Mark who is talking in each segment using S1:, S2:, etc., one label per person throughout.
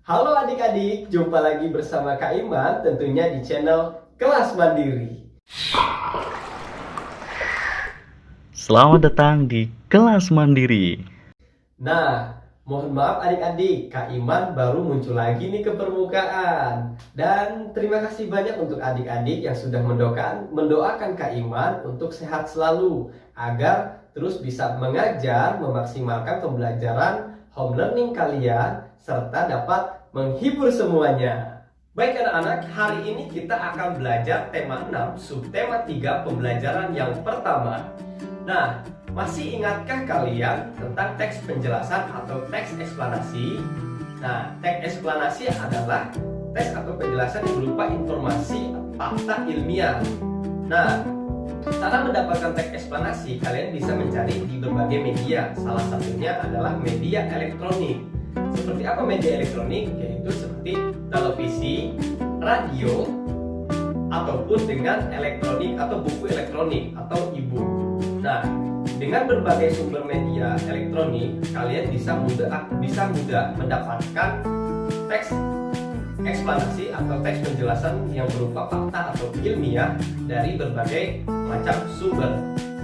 S1: Halo adik-adik, jumpa lagi bersama Kak Iman tentunya di channel Kelas Mandiri.
S2: Selamat datang di Kelas Mandiri.
S1: Nah, mohon maaf adik-adik, Kak Iman baru muncul lagi nih ke permukaan. Dan terima kasih banyak untuk adik-adik yang sudah mendoakan Kak Iman untuk sehat selalu, agar terus bisa mengajar, memaksimalkan pembelajaran home learning kalian, serta dapat menghibur semuanya. Baik anak-anak, hari ini kita akan belajar tema 6, subtema 3 pembelajaran yang pertama. Nah, masih ingatkah kalian tentang teks penjelasan atau teks eksplanasi? Nah, teks eksplanasi adalah teks atau penjelasan yang berupa informasi fakta ilmiah. Nah, cara mendapatkan teks eksplanasi kalian bisa mencari di berbagai media. Salah satunya adalah media elektronik. Seperti apa media elektronik? Yaitu seperti televisi, radio, ataupun dengan elektronik atau buku elektronik atau e-book. Nah, dengan berbagai sumber media elektronik, kalian bisa mudah mendapatkan teks eksplanasi atau teks penjelasan yang berupa fakta atau ilmiah dari berbagai macam sumber.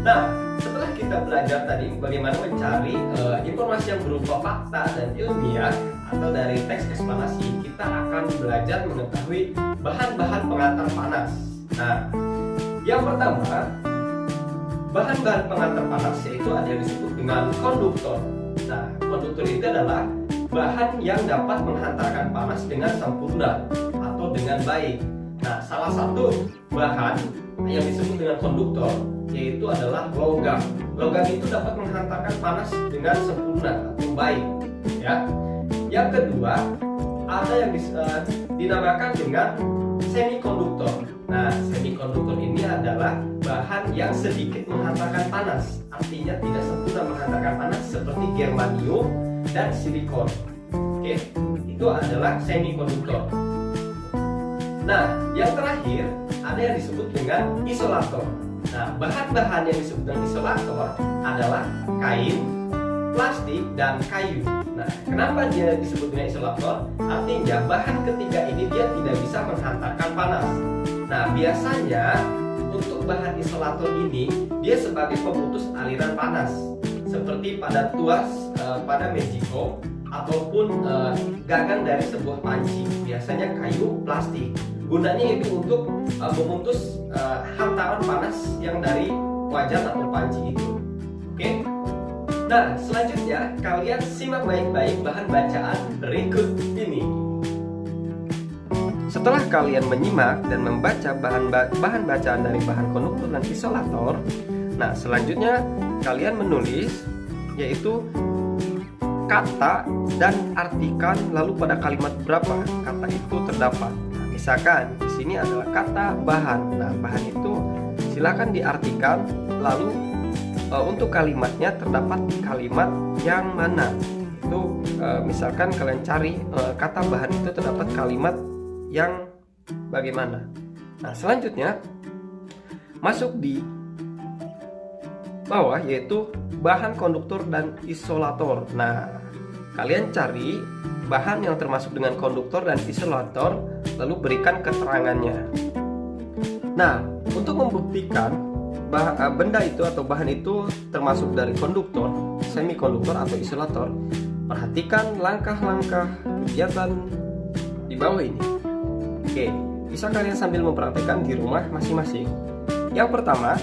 S1: Nah, setelah kita belajar tadi bagaimana mencari informasi yang berupa fakta dan ilmiah atau dari teks eksplanasi, kita akan belajar mengetahui bahan-bahan pengantar panas. Nah, yang pertama, bahan-bahan pengantar panas yaitu ada yang disebut dengan konduktor. Nah, konduktor itu adalah bahan yang dapat menghantarkan panas dengan sempurna atau dengan baik. Nah, salah satu bahan yang disebut dengan konduktor yaitu adalah logam. Logam itu dapat menghantarkan panas dengan sempurna atau baik. Ya. Yang kedua, ada yang dinamakan dengan semikonduktor. Nah, semikonduktor ini adalah bahan yang sedikit menghantarkan panas, artinya tidak sempurna menghantarkan panas seperti germanium dan silikon. Oke, itu adalah semikonduktor. Nah, yang terakhir ada yang disebut dengan isolator. Nah, bahan-bahan yang disebut dengan isolator adalah kain, plastik, dan kayu. Nah, kenapa dia disebut dengan isolator? Artinya bahan ketiga ini dia tidak bisa menghantarkan panas. Nah, biasanya untuk bahan isolator ini dia sebagai pemutus aliran panas, seperti pada tuas pada magicom ataupun gagang dari sebuah panci. Biasanya kayu, plastik. Gunanya itu untuk memutus hantaran panas yang dari wajan atau panci itu. Oke? Nah, selanjutnya kalian simak baik-baik bahan bacaan berikut ini. Setelah kalian menyimak dan membaca bahan bacaan dari bahan konduktor dan isolator, nah selanjutnya kalian menulis yaitu kata dan artikan lalu pada kalimat berapa kata itu terdapat. Nah, misalkan di sini adalah kata bahan. Nah, bahan itu silakan diartikan lalu untuk kalimatnya terdapat kalimat yang mana. Itu misalkan kalian cari kata bahan itu terdapat kalimat yang bagaimana. Nah, selanjutnya masuk di bawah yaitu bahan konduktor dan isolator. Nah, kalian cari bahan yang termasuk dengan konduktor dan isolator lalu berikan keterangannya. Nah, untuk membuktikan benda itu atau bahan itu termasuk dari konduktor, semikonduktor atau isolator, perhatikan langkah-langkah kegiatan di bawah ini. Oke, bisa kalian sambil mempraktikkan di rumah masing-masing. Yang pertama,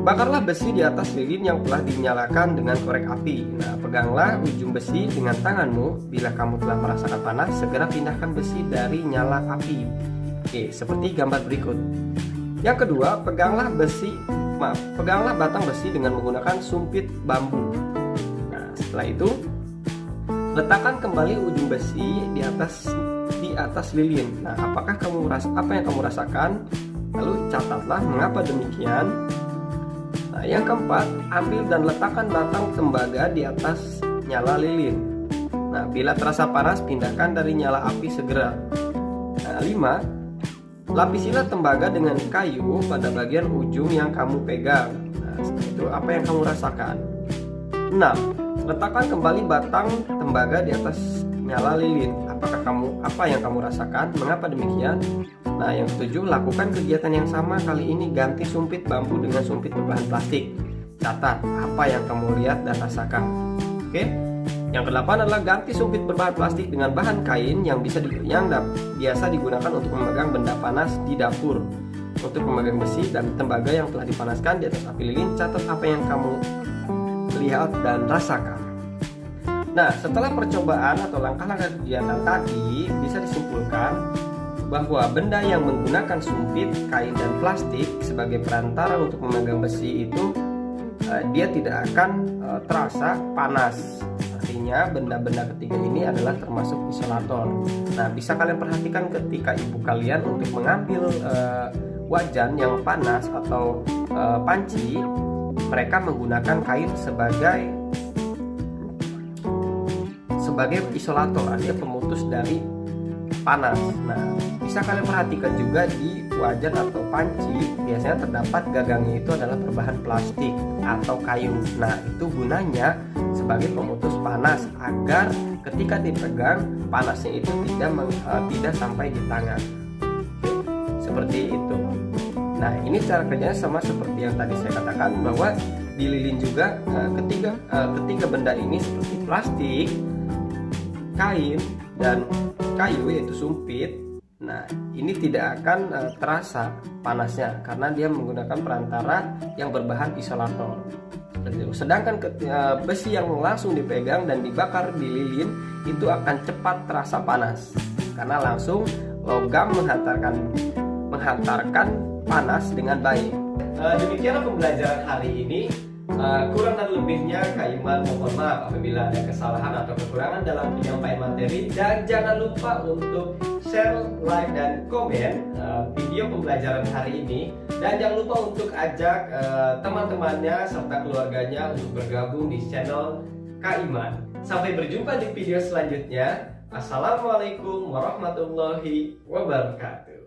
S1: bakarlah besi di atas lilin yang telah dinyalakan dengan korek api. Nah, peganglah ujung besi dengan tanganmu. Bila kamu telah merasakan panas, segera pindahkan besi dari nyala api. Oke, seperti gambar berikut. Yang kedua, peganglah batang besi dengan menggunakan sumpit bambu. Nah, setelah itu, letakkan kembali ujung besi di atas lilin. Nah, apa yang kamu rasakan? Lalu catatlah mengapa demikian. Nah, yang keempat, ambil dan letakkan batang tembaga di atas nyala lilin. Nah, bila terasa panas, pindahkan dari nyala api segera. Nah, 5, lapisilah tembaga dengan kayu pada bagian ujung yang kamu pegang. Nah, setelah itu apa yang kamu rasakan? 6, letakkan kembali batang tembaga di atas nyala lilin. Apa yang kamu rasakan? Mengapa demikian? Nah, yang ketujuh, lakukan kegiatan yang sama, kali ini ganti sumpit bambu dengan sumpit berbahan plastik. Catat apa yang kamu lihat dan rasakan. Oke. Yang kedelapan adalah ganti sumpit berbahan plastik dengan bahan kain yang biasa digunakan untuk memegang benda panas di dapur. Untuk memegang besi dan tembaga yang telah dipanaskan di atas api lilin, catat apa yang kamu lihat dan rasakan. Nah, setelah percobaan atau langkah-langkah kegiatan tadi, bisa disimpulkan bahwa benda yang menggunakan sumpit, kain, dan plastik sebagai perantara untuk memegang besi itu dia tidak akan terasa panas. Artinya benda-benda ketiga ini adalah termasuk isolator. Nah, bisa kalian perhatikan ketika ibu kalian untuk mengambil wajan yang panas atau panci, mereka menggunakan kain sebagai isolator, artinya pemutus dari panas. Nah, bisa kalian perhatikan juga di wajan atau panci biasanya terdapat gagangnya itu adalah berbahan plastik atau kayu. Nah, itu gunanya sebagai pemutus panas agar ketika dipegang panasnya itu tidak sampai di tangan. Oke, seperti itu. Nah, ini cara kerjanya sama seperti yang tadi saya katakan, bahwa di lilin juga ketiga benda ini seperti plastik, kain, dan kayu yaitu sumpit. Nah, ini tidak akan terasa panasnya karena dia menggunakan perantara yang berbahan isolator. Sedangkan besi yang langsung dipegang dan dibakar di lilin itu akan cepat terasa panas karena langsung logam menghantarkan panas dengan baik. Demikianlah pembelajaran hari ini. Kurang dan lebihnya Kak Iman mohon maaf apabila ada kesalahan atau kekurangan dalam penyampaian materi, dan jangan lupa untuk share, like, dan komen video pembelajaran hari ini, dan jangan lupa untuk ajak teman-temannya serta keluarganya untuk bergabung di channel Kak Iman. Sampai berjumpa di video selanjutnya. Assalamualaikum warahmatullahi wabarakatuh.